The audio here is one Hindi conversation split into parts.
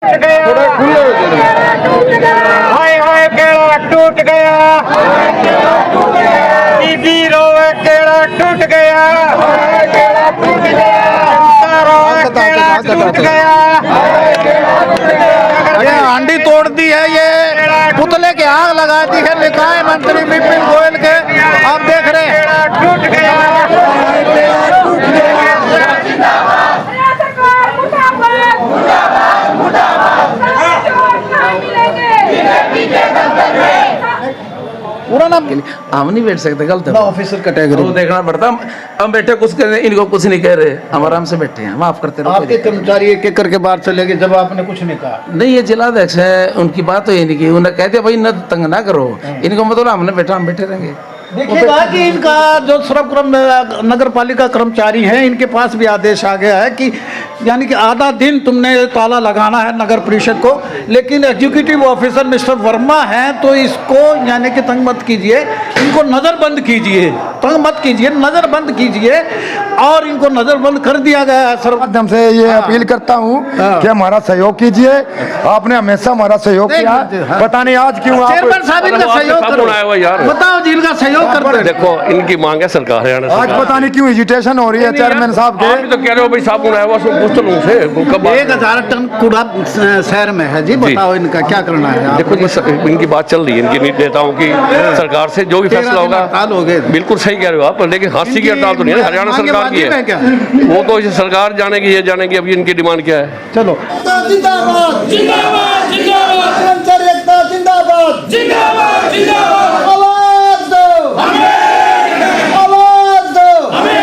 हाय हाय केड़ा टूट गया, बीबी रोवे केड़ा टूट गया, रोवे केड़ा टूट गया। ये हांडी तोड़ दी है, ये पुतले के आग लगा दी है, लिखा है मंत्री विपिन गोयल के। आप देख रहे हैं टूट गया। पूरा नाम के लिए हम नहीं बैठ सकते, गलत है ऑफिसर कैटेगरी तो देखना पड़ता। हम बैठे कुछ कर रहे, इनको कुछ नहीं कह रहे, हम आराम से बैठे हैं, माफ करते रहो। आपके कर्मचारी एक एक करके बाहर चले गए जब आपने कुछ नहीं कहा। नहीं, ये जिलाध्यक्ष है, उनकी बात तो ये नहीं की, उन्हें कह दिया भाई न तंग ना करो, इनको मतलब हमने बैठा, हम बैठे रहेंगे। देखिएगा कि इनका जो सर्वक्रम नगर पालिका कर्मचारी हैं, इनके पास भी आदेश आ गया है कि यानी कि आधा दिन तुमने ताला लगाना है नगर परिषद को, लेकिन एग्जीक्यूटिव ऑफिसर मिस्टर वर्मा हैं तो इसको यानी कि तंग मत कीजिए, इनको नज़रबंद कीजिए, तंग मत कीजिए, नज़रबंद कीजिए। और इनको नज़रबंद कर दिया गया है। सर माध्यम से ये अपील करता हूँ कि हमारा सहयोग कीजिए, आपने हमेशा हमारा सहयोग किया, पता नहीं आज क्यों आप चेयरमैन साहब इनका सहयोग करो, बताओ जी इनका सहयोग करते हैं। देखो इनकी मांग है सरकार है, आज पता नहीं क्यों हेजिटेशन हो रही है चेयरमैन साहब के। आप तो कह रहे हो भाई साहब बनाया हुआ सब पूछ तो लूं से 1000 टन कूड़ा शहर में है जी, बताओ इनका क्या करना है। देखो ये इनकी बात चल रही है, इनकी नेताओं की, सरकार से जो भी फैसला होगा बिल्कुल सही कह रहे हो आप, लेकिन हादसे की हड़ताल तो नहीं है, हरियाणा सरकार की है, वो तो इसे सरकार जानेगी, ये जानेगी अभी इनकी डिमांड क्या है। चलो जिंदाबाद जिंदाबाद जिंदाबाद कर्मचारी एकता जिंदाबाद जिंदाबाद जिंदाबाद। आवाज दो हमें, आवाज दो हमें।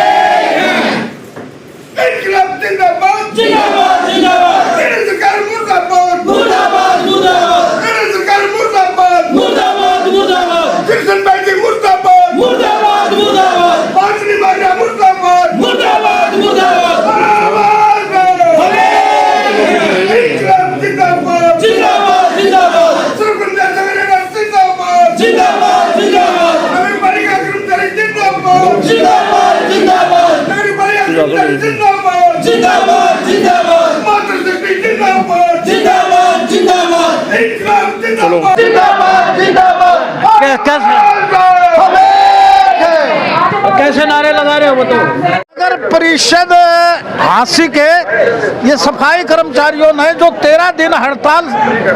इनकलाब जिंदाबाद जिंदाबाद जिंदाबाद। केंद्र सरकार मुर्दाबाद मुर्दाबाद मुर्दाबाद। केंद्र सरकार मुर्दाबाद मुर्दाबाद मुर्दाबाद। कृष्ण भाई जी मुर्दाबाद मुर्दाबाद मुर्दाबाद। पांचवी बाजा मुर्दाबाद मुर्दाबाद मुर्दाबाद। आवाज दो हमें। इनकलाब जिंदाबाद जिंदाबाद जिंदाबाद। सुरकुंडा नगरनगर जिंदाबाद जिंदाबाद जिंदाबाद। नगर पालिका कर्मचारी जिंदाबाद जिंदाबाद जिंदाबाद। नगर पालिका कर्मचारी जिंदाबाद जिंदाबाद जिंदाबाद। मातृ शक्ति जिंदाबाद जिंदाबाद जिंदाबाद। इनकलाब जिंदाबाद जिंदाबाद जिंदाबाद। कैसे नारे लगा रहे हो बताओ। नगर परिषद हांसी के ये सफाई कर्मचारियों ने जो 13 दिन हड़ताल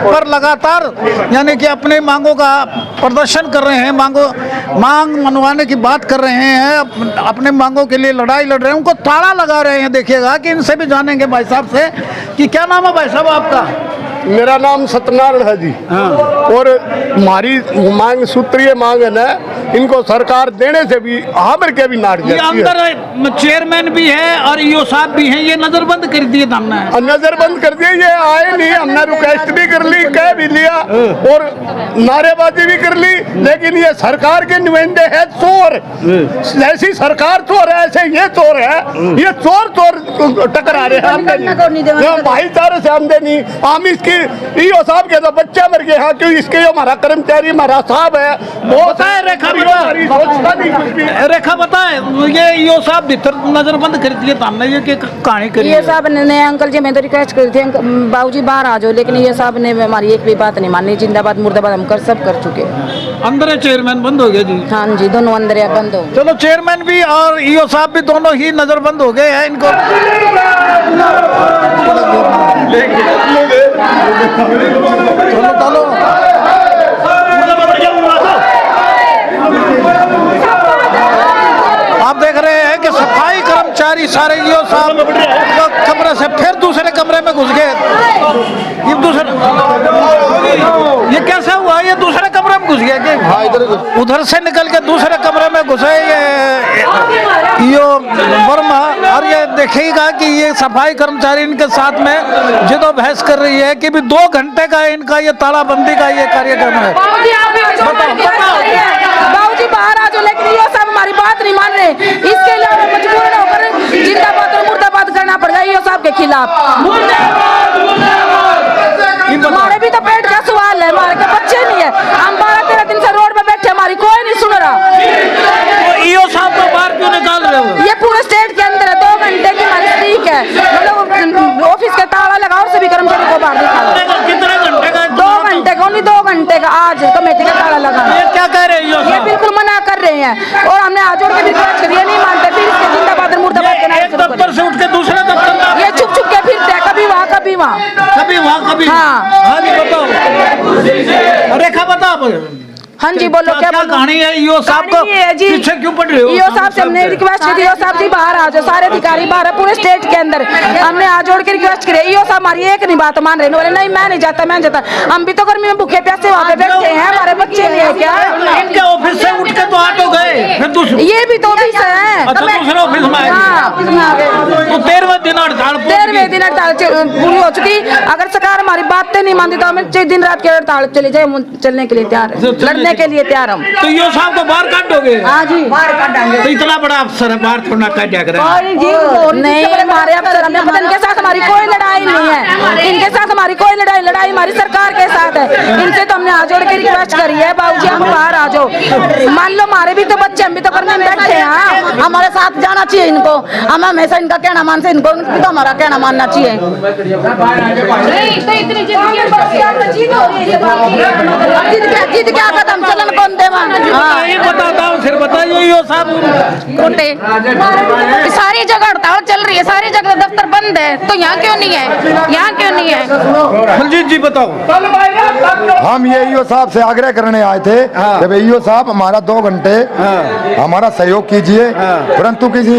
पर लगातार यानी कि अपनी मांगों का प्रदर्शन कर रहे हैं, मांग मनवाने की बात कर रहे हैं, अपने मांगों के लिए लड़ाई लड़ रहे हैं, उनको ताला लगा रहे हैं। देखिएगा कि इनसे भी जानेंगे भाई साहब से कि क्या नाम है भाई साहब आपका। मेरा नाम सत्यनारायण है जी। और हमारी मांग सूत्रीय मांग है ना, इनको सरकार देने से भी हामिर के भी नाट ये अंदर चेयरमैन भी है और ईओ साहब भी हैं, ये नजरबंद कर दिए हमने, नजरबंद कर दिए, ये आए नहीं, हमने रिक्वेस्ट भी कर ली, कह भी लिया और नारेबाजी भी कर ली, लेकिन ये सरकार के नुमाइंदे हैं चोर। जैसी सरकार चोर है ऐसे ये चोर है, ये चोर टकरा रहे हैं भाईचारे से आमदनी। हम इसकी ईओ साहब के तो बच्चा मर गए हैं, क्यों इसके हमारा कर्मचारी हमारा साहब है बहुत है। रेखा बताए ये ईओ साहब भीतर नजरबंद कर दिए हमने, ये की कहानी करी। ये साहब ने अंकल जी मैं तो रिक्वेस्ट करी थी बाबूजी बाहर आ जाओ, लेकिन ये साहब ने हमारी एक भी बात नहीं मानी। जिंदाबाद मुर्दाबाद हम सब कर चुके। अंदर चेयरमैन बंद हो गया जी। हाँ जी, दोनों अंदर बंद हो। चलो चेयरमैन भी और ईओ साहब भी दोनों ही नजरबंद हो गए हैं। इनको चलो आप देख रहे हैं कि सफाई कर्मचारी सारे ईओ साहब कमरे से फिर दूसरे कमरे में घुस गए। ये कैसा हुआ, ये दूसरे कमरे में घुस गया कि उधर से निकल के दूसरे कमरे में घुसे ये ईओ वर्मा। और ये देखिएगा कि ये सफाई कर्मचारी इनके साथ में जिदो बहस कर रही है कि भी 2 घंटे का इनका ये तालाबंदी का ये कार्यक्रम है। बाबूजी बाहर आ जाओ, लेकिन ये सब हमारी बात नहीं मान रहे, इसके लिए हमें मजबूर होकर जिंदाबाद और मुर्दाबाद करना पड़ रहा है ये साहब के खिलाफ। हमारे भी तो पेट का सवाल है, हमारे के बच्चे नहीं है, हम 12-13 दिन से रोड पे बैठे, हमारी कोई नहीं सुन रहा। ईओ साहब को बाहर क्यों निकाल रहे हो? ये पूरे स्टेट के अंदर है, 2 घंटे की हमारी स्ट्रीक है, मतलब ऑफिस का ताला लगाओ, सभी कर्मचारी को बाहर निकालो। आज कमेटी का ताला लगाना। ये क्या कह रहे हो? ये बिल्कुल मना कर रहे हैं और हमने हाथ जोड़ के रिक्वेस्ट करी है, नहीं मानते, फिर इसके जिंदाबाद और मुर्दाबाद के नारे एक शुरू दफ्तर से उठ के दूसरे दफ्तर में करें। ये छुप छुप के फिरते हैं, कभी वहाँ कभी वहाँ। कभी वहाँ कभी हाँ। हाँ जी बताओ, रेखा बताओ। हाँ जी बोलो, क्या बोलो? कहानी है ईओ साहब को पीछे क्यों पड़ रहे हो? ईओ साहब से हमने रिक्वेस्ट की थी, ईओ साहब जी बाहर आ जाओ, सारे अधिकारी बाहर है पूरे स्टेट के अंदर। हमने हाथ जोड़ के रिक्वेस्ट करी, ईओ साहब हमारी एक नहीं बात मान रहे, बोले नहीं मैं नहीं जाता, मैं जाता। हम भी तो गर्मी में भूखे प्यासे वहाँ पे बैठे हैं, हमारे बच्चे नहीं है क्या? इनके ऑफिस से उठ के तो ऑटो गए, फिर दूसरे ये भी तो ऑफिस है। अच्छा, दूसरे ऑफिस में आए। हाँ, ऑफिस में आ गए। तो 13वें दिन हड़ताल 13वें दिन हड़ताल पूरी हो चुकी। अगर सरकार हमारी बातें नहीं मानती तो हमें दिन रात की हड़ताल चले जाए, चलने के लिए तैयार है, लड़ने के लिए तैयार हम। तो ईओ साहब को बाहर काट दोगे? हाँ जी बाहर काटेंगे। तो इतना बड़ा अफसर है, बाहर थोड़ा काट दिया करें। नहीं हमारे अफसर, हमें पता इनके साथ हमारी कोई लड़ाई नहीं है, इनके साथ हमारी कोई लड़ाई हमारी सरकार के साथ है। इनसे तो हमने हाथ जोड़ के रिक्वेस्ट करी है, बाबूजी हम बाहर आ जाओ। मान लो हमारे भी तो बच्चे, हम भी तो करने में बैठे हैं, हमारे साथ जाना चाहिए इनको। हम हमेशा इनका कहना मानते, इनको भी तो हमारा कहना मानना चाहिए। जीत क्या कदम चलन कौन देवा? ये बताता हूँ, फिर बताइए ईओ साहब। सारी जगह हड़ताल चल रही है, सारी जगह दफ्तर बंद है, तो यहाँ क्यों नहीं है? यहाँ क्यों नहीं है? बलजीत जी बताओ। हम ये ईओ साहब से आग्रह करने आए थे कि भाई ईओ साहब हमारा 2 घंटे हमारा सहयोग कीजिए, परंतु किसी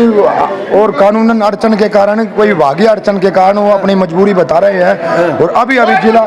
और कानूनन अड़चन के कारण, कोई विभागीय अड़चन के कारण वो अपनी मजबूरी बता रहे हैं। और अभी जिला,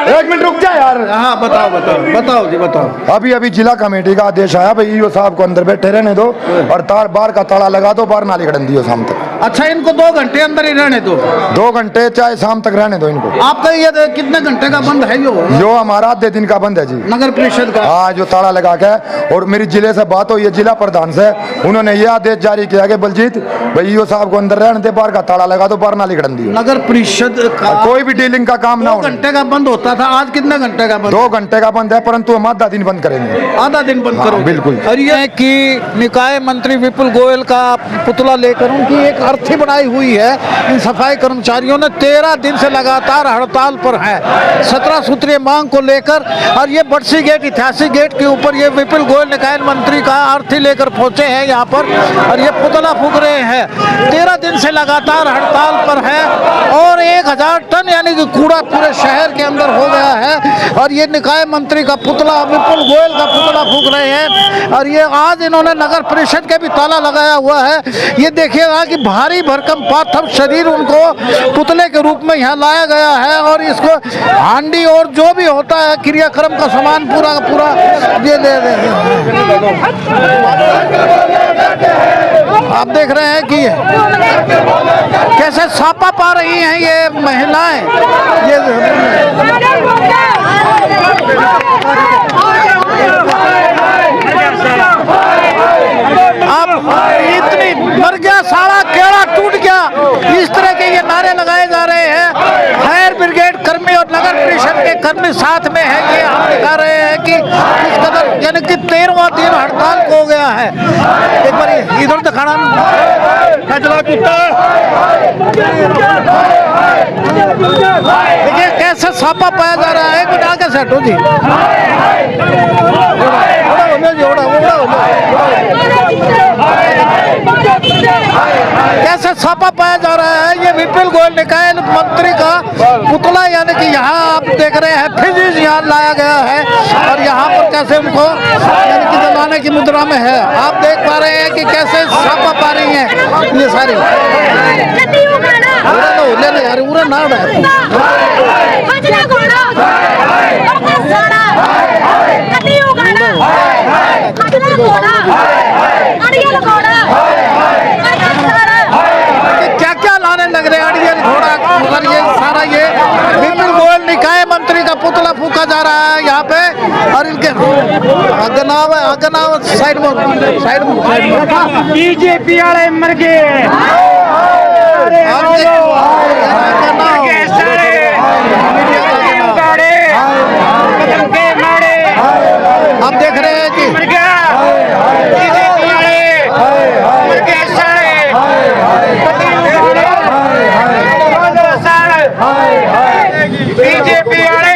1 मिनट रुक जा यार। हाँ बताओ जी बताओ। अभी जिला कमेटी का आदेश आया भाई ईओ साहब को अंदर बैठे रहने दो और बार का ताला लगा दो, बार नाली खड़न दियो शाम तक। अच्छा, इनको 2 घंटे अंदर ही रहने दो? 2 घंटे चाहे शाम तक रहने दो इनको। आपका ये कितने घंटे का बंद है? जो हमारा आधे दिन का बंद है जी, नगर परिषद का। हाँ, जो ताला लगा के। और मेरी जिले से बात हुई है जिला प्रधान से, उन्होंने ये आदेश जारी किया कि बलजीत भाई ईओ साहब को अंदर रहने दे, बार का ताला लगा दो, बार नाली खड़न दियो। नगर परिषद का कोई भी डीलिंग का काम ना हो। 2 घंटे का बंद होता था, आज कितने घंटे का बंद? 2 घंटे का बंद है, परंतु हम आधा दिन बंद करेंगे। आधा दिन बंद करो? बिल्कुल। और ये कि निकाय मंत्री विपुल गोयल का पुतला लेकर उनकी एक अर्थी बनाई हुई है। इन सफाई कर्मचारियों ने 13 दिन से लगातार हड़ताल पर है 17 सूत्रीय मांग को लेकर। और ये बड़सी गेट, ऐतिहासिक गेट के ऊपर ये विपुल गोयल निकाय मंत्री का अर्थी लेकर पहुंचे हैं यहाँ पर, और ये पुतला फूंक रहे हैं। 13 दिन से लगातार हड़ताल पर है और 1000 टन यानी कि कूड़ा पूरे शहर के अंदर हो गया है। और ये निकाय मंत्री का पुतला, विपुल गोयल का पुतला फूंक रहे हैं। और ये आज इन्होंने नगर परिषद के भी ताला लगाया हुआ है। ये देखिएगा कि भारी भरकम पार्थिव शरीर उनको पुतले के रूप में यहाँ लाया गया है। और इसको हांडी और जो भी होता है क्रियाक्रम का सामान पूरा का पूरा ये दे दे। आप देख रहे हैं कि कैसे छापा पा रही हैं ये महिलाएं। ये आप इतनी मर गया, सारा केड़ा टूट गया, इस तरह के ये नारे लगाए जा रहे हैं। फायर ब्रिगेड कर्मी और नगर परिषद के कर्मी साथ में है। ये हम दिखा रहे हैं कि इस कदर यानी कि 13वां दिन हड़ताल हो गया है। एक बार इधर दिखाना, देखिए कैसे छापा पाया जा रहा है। बिना के सेटो जी कैसे छापा पाया जा रहा है। ये विपुल गोयल निकाय मंत्री का पुतला यानी कि यहाँ आप देख रहे हैं फिजिज यहाँ लाया गया है और यहाँ पर कैसे उनको यानी कि जलाने की मुद्रा में है। आप देख पा रहे हैं कि कैसे छापा पा रही हैं ये सारी। यार पूरा ना क्या क्या लाने लग रहे हैं घोड़ा, मगर ये सारा ये विपुल गोयल निकाय मंत्री का पुतला फूका जा रहा है यहाँ पे। और इनके अगनाव साइड में बीजेपी वाले मर गए। आप देख रहे हैं कि बीजेपी वाले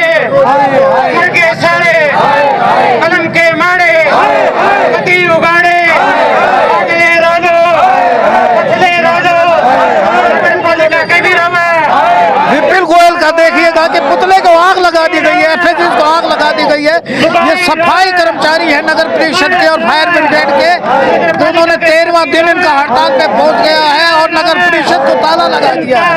कलम के माड़े पति उगाड़े अगले रोजो पछले रोजो पालिका के भी रवे। विपिन गोयल का देखिएगा कि पुतले को आग लगा दी गई है, एफएसएस को आग लगा दी गई है। ये सफाई कर्मचारी है नगर परिषद के और फायर ब्रिगेड के, दोनों ने 13वां दिन इनका हड़ताल पे पहुंच गया है और नगर परिषद को ताला लगा दिया है,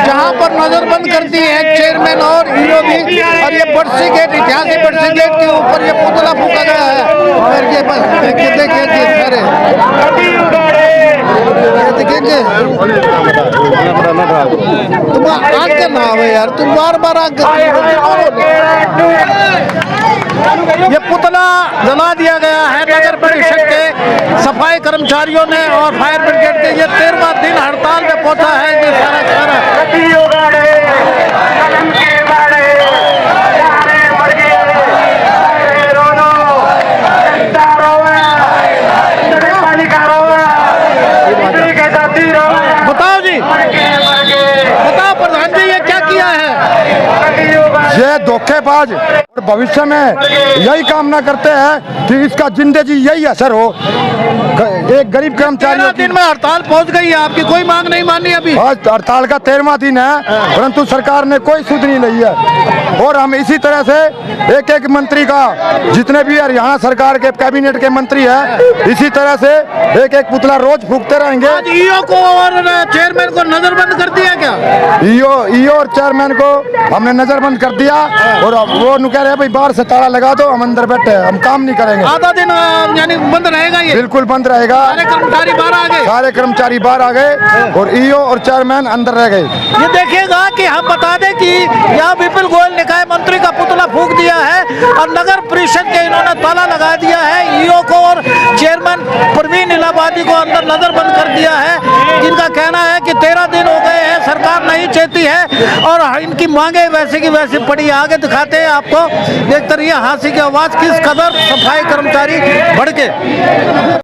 जहां पर नजरबंद कर दी है चेयरमैन और ईओ भी। और ये बड़सी गेट, ऐतिहासिक बड़सी गेट के ऊपर ये पुतला फूका गया है। और ये बस देखिए सारे देखेंगे, तुम आग के ना हो यार, तुम बार बार आग ये पुतला जला दिया गया है नगर परिषद के सफाई कर्मचारियों ने और फायर ब्रिगेड के। ये 13वां दिन हड़ताल पे पहुंचा है। ये सारा बताओ जी, बताओ प्रधान जी, ये क्या किया है? ये धोखेबाज और भविष्य में यही कामना करते हैं कि इसका जिंदगी यही असर हो। एक गरीब कर्मचारी दिन में हड़ताल पहुंच गई है, आपकी कोई मांग नहीं मानी अभी? आज हड़ताल का 13वां दिन है, परंतु सरकार ने कोई सुध नहीं ली है। और हम इसी तरह से एक एक मंत्री का, जितने भी हरियाणा सरकार के कैबिनेट के मंत्री है, इसी तरह से एक एक पुतला रोज फूकते रहेंगे। आज ईओ को और चेयरमैन को नजरबंद कर दिया क्या? ईओ और चेयरमैन को हमने नजरबंद कर दिया और वो कह रहे हैं भाई बाहर से ताला लगा दो, हम अंदर बैठे हैं, हम काम नहीं करेंगे। आधा दिन यानी बंद रहेगा ये? बिल्कुल बंद रहेगा। सारे कर्मचारी बाहर आ गए? सारे कर्मचारी बाहर आ गए और ईओ और चेयरमैन अंदर रह गए। ये देखिएगा कि हम बता दें कि यहाँ विपिन गोयल निकाय मंत्री का पुतला फूंक दिया है और नगर परिषद के इन्होंने ताला लगा दिया है। ईओ को और चेयरमैन प्रवीण इलाहाबादी को अंदर नजरबंद कर दिया है, जिनका कहना है कि 13 दिन हो गए हैं, सरकार नहीं चाहती है और इनकी मांगे वैसे की वैसे पड़ी। आगे दिखाते हैं आपको, देखते रहिए हाथी की आवाज किस कदर सफाई कर्मचारी भड़के।